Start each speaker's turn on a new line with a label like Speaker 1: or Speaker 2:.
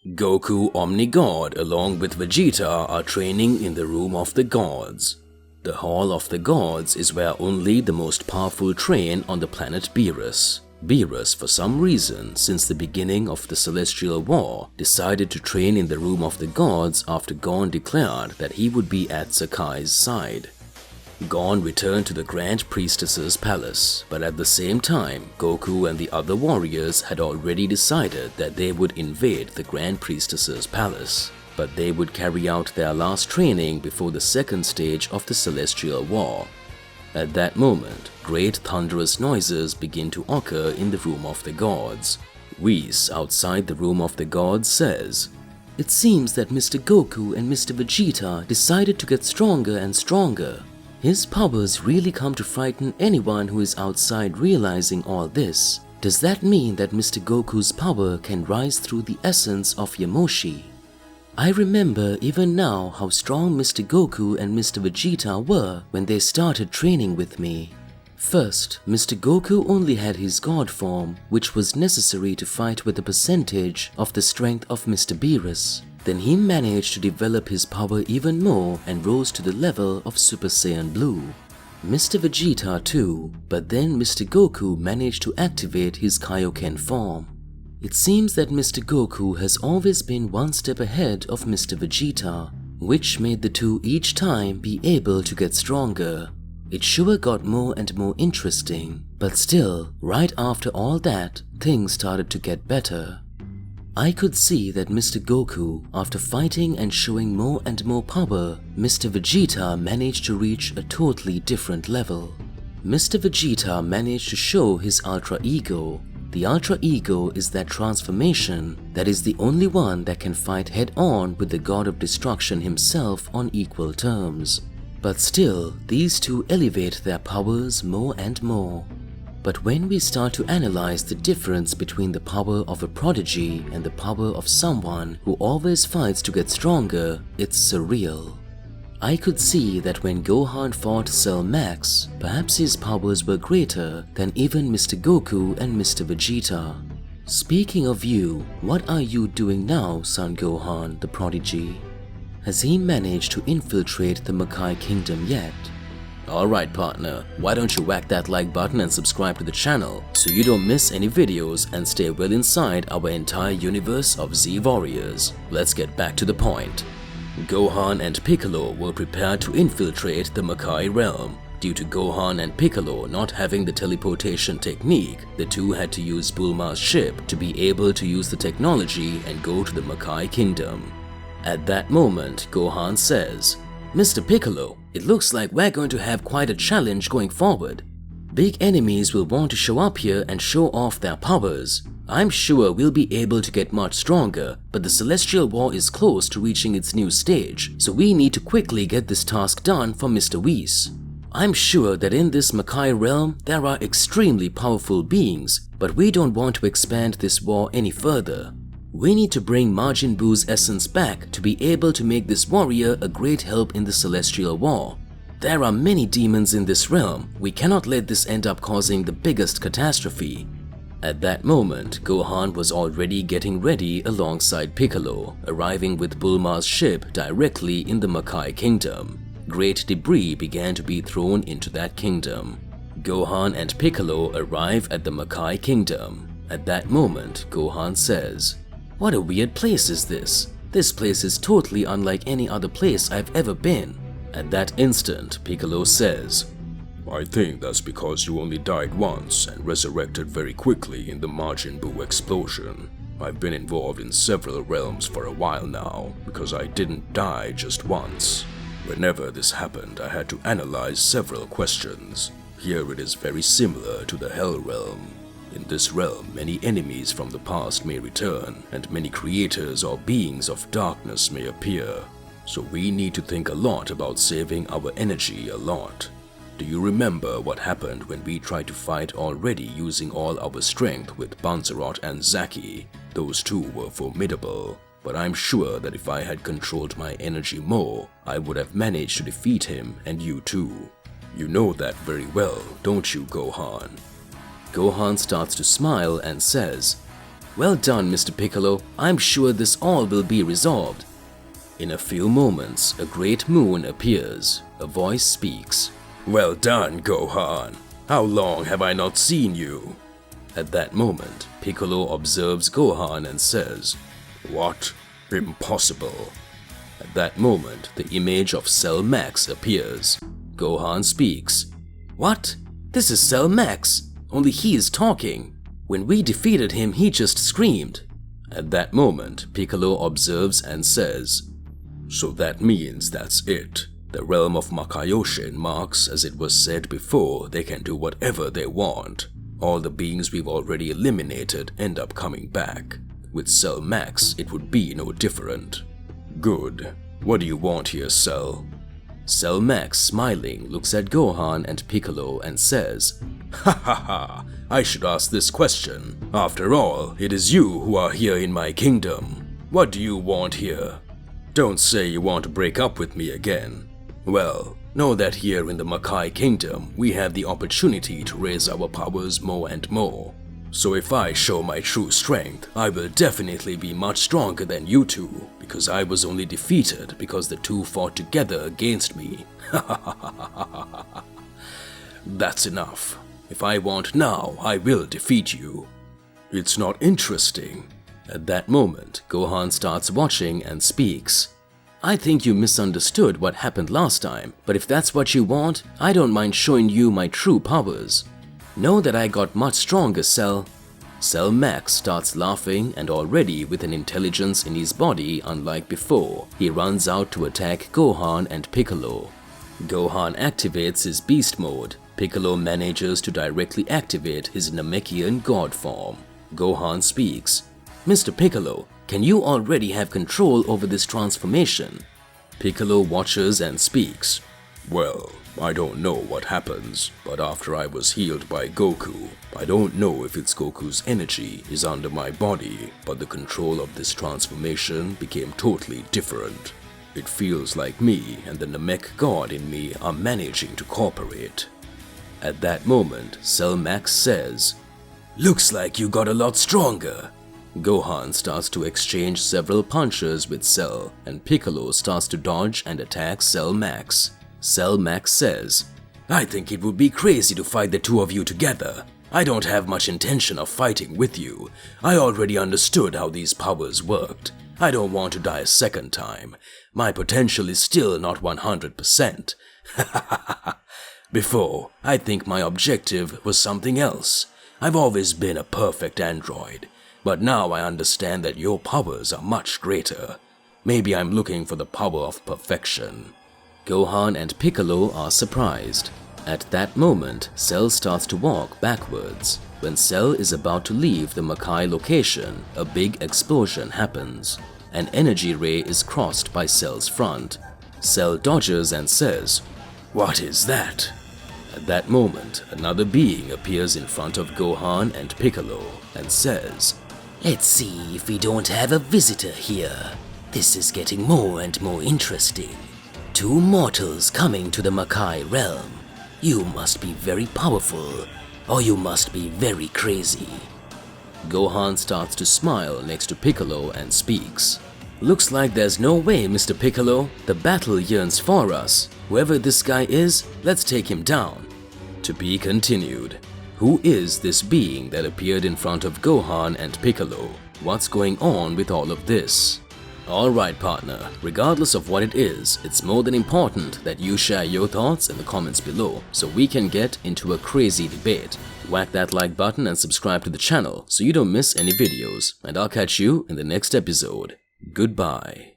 Speaker 1: Goku Omni-God along with Vegeta are training in the Room of the Gods. The Hall of the Gods is where only the most powerful train on the planet Beerus. Beerus, for some reason, since the beginning of the Celestial War, decided to train in the Room of the Gods after Gon declared that he would be at Sakai's side. Gon returned to the Grand Priestess's palace, but at the same time, Goku and the other warriors had already decided that they would invade the Grand Priestess's palace, but they would carry out their last training before the second stage of the Celestial War. At that moment, great thunderous noises begin to occur in the Room of the Gods. Whis, outside the Room of the Gods, says, "It seems that Mr. Goku and Mr. Vegeta decided to get stronger and stronger. His powers really come to frighten anyone who is outside realizing all this. Does that mean that Mr. Goku's power can rise through the essence of Yamoshi? I remember even now how strong Mr. Goku and Mr. Vegeta were when they started training with me. First, Mr. Goku only had his God form, which was necessary to fight with a percentage of the strength of Mr. Beerus. Then he managed to develop his power even more and rose to the level of Super Saiyan Blue. Mr. Vegeta too, but then Mr. Goku managed to activate his Kaioken form. It seems that Mr. Goku has always been one step ahead of Mr. Vegeta, which made the two each time be able to get stronger. It sure got more and more interesting, but still, right after all that, things started to get better. I could see that Mr. Goku, after fighting and showing more and more power, Mr. Vegeta managed to reach a totally different level. Mr. Vegeta managed to show his Ultra Ego. The Ultra Ego is that transformation that is the only one that can fight head-on with the God of Destruction himself on equal terms. But still, these two elevate their powers more and more. But when we start to analyze the difference between the power of a prodigy and the power of someone who always fights to get stronger, it's surreal. I could see that when Gohan fought Cell Max, perhaps his powers were greater than even Mr. Goku and Mr. Vegeta. Speaking of you, what are you doing now, Son Gohan, the prodigy? Has he managed to infiltrate the Makai Kingdom yet? Alright partner, why don't you whack that like button and subscribe to the channel so you don't miss any videos and stay well inside our entire universe of Z Warriors. Let's get back to the point. Gohan and Piccolo were prepared to infiltrate the Makai realm. Due to Gohan and Piccolo not having the teleportation technique, the two had to use Bulma's ship to be able to use the technology and go to the Makai Kingdom. At that moment, Gohan says, "Mr. Piccolo, it looks like we're going to have quite a challenge going forward. Big enemies will want to show up here and show off their powers. I'm sure we'll be able to get much stronger, but the Celestial War is close to reaching its new stage, so we need to quickly get this task done for Mr. Whis. I'm sure that in this Makai realm, there are extremely powerful beings, but we don't want to expand this war any further. We need to bring Majin Buu's essence back to be able to make this warrior a great help in the Celestial War. There are many demons in this realm. We cannot let this end up causing the biggest catastrophe." At that moment, Gohan was already getting ready alongside Piccolo, arriving with Bulma's ship directly in the Makai Kingdom. Great debris began to be thrown into that kingdom. Gohan and Piccolo arrive at the Makai Kingdom. At that moment, Gohan says, "What a weird place is this? This place is totally unlike any other place I've ever been." At that instant, Piccolo says,
Speaker 2: "I think that's because you only died once and resurrected very quickly in the Majin Buu explosion. I've been involved in several realms for a while now because I didn't die just once. Whenever this happened, I had to analyze several questions. Here it is very similar to the Hell realm. In this realm, many enemies from the past may return, and many creators or beings of darkness may appear. So we need to think a lot about saving our energy a lot. Do you remember what happened when we tried to fight already using all our strength with Banzerot and Zaki? Those two were formidable, but I'm sure that if I had controlled my energy more, I would have managed to defeat him and you too. You know that very well, don't you, Gohan?" Gohan starts to smile and says,
Speaker 1: Well done, Mr. Piccolo. I'm sure this all will be resolved. In a few moments, a great moon appears. A voice speaks.
Speaker 2: Well done, Gohan. How long have I not seen you?
Speaker 1: At that moment, Piccolo observes Gohan and says,
Speaker 2: What? Impossible.
Speaker 1: At that moment, the image of Cell Max appears. Gohan speaks. What? This is Cell Max. Only he is talking. When we defeated him, he just screamed. At that moment, Piccolo observes and says,
Speaker 2: So that means that's it. The realm of Makaioshin marks, as it was said before, they can do whatever they want. All the beings we've already eliminated end up coming back. With Cell Max, it would be no different. Good. What do you want here, Cell?
Speaker 1: Cell Max, smiling, looks at Gohan and Piccolo and says,
Speaker 2: Ha ha ha! I should ask this question. After all, it is you who are here in my kingdom. What do you want here? Don't say you want to break up with me again. Well, know that here in the Makai Kingdom, we have the opportunity to raise our powers more and more. So if I show my true strength, I will definitely be much stronger than you two, because I was only defeated because the two fought together against me. That's enough. If I want now, I will defeat you. It's not interesting. At that moment, Gohan starts watching and speaks. I think you misunderstood what happened last time, but if that's what you want, I don't mind showing you my true powers. Know that I got much stronger, Cell. Cell Max starts laughing, and already with an intelligence in his body unlike before, he runs out to attack Gohan and Piccolo. Gohan activates his beast mode. Piccolo manages to directly activate his Namekian god form. Gohan speaks. Mr. Piccolo, can you already have control over this transformation? Piccolo watches and speaks. Well, I don't know what happens, but after I was healed by Goku, I don't know if it's Goku's energy is under my body, but the control of this transformation became totally different. It feels like me and the Namek god in me are managing to cooperate.
Speaker 1: At that moment, Cell Max says, Looks like you got a lot stronger. Gohan starts to exchange several punches with Cell, and Piccolo starts to dodge and attack Cell Max. Cell Max says, I think it would be crazy to fight the two of you together. I don't have much intention of fighting with you. I already understood how these powers worked. I don't want to die a second time. My potential is still not 100%. Before, I think my objective was something else. I've always been a perfect android. But now I understand that your powers are much greater. Maybe I'm looking for the power of perfection. Gohan and Piccolo are surprised. At that moment, Cell starts to walk backwards. When Cell is about to leave the Makai location, a big explosion happens. An energy ray is crossed by Cell's front. Cell dodges and says, What is that? At that moment, another being appears in front of Gohan and Piccolo and says, Let's see if we don't have a visitor here. This is getting more and more interesting. Two mortals coming to the Makai realm. You must be very powerful, or you must be very crazy. Gohan starts to smile next to Piccolo and speaks. Looks like there's no way, Mr. Piccolo. The battle yearns for us. Whoever this guy is, let's take him down. To be continued. Who is this being that appeared in front of Gohan and Piccolo? What's going on with all of this? Alright partner, regardless of what it is, it's more than important that you share your thoughts in the comments below so we can get into a crazy debate. Whack that like button and subscribe to the channel so you don't miss any videos, and I'll catch you in the next episode. Goodbye.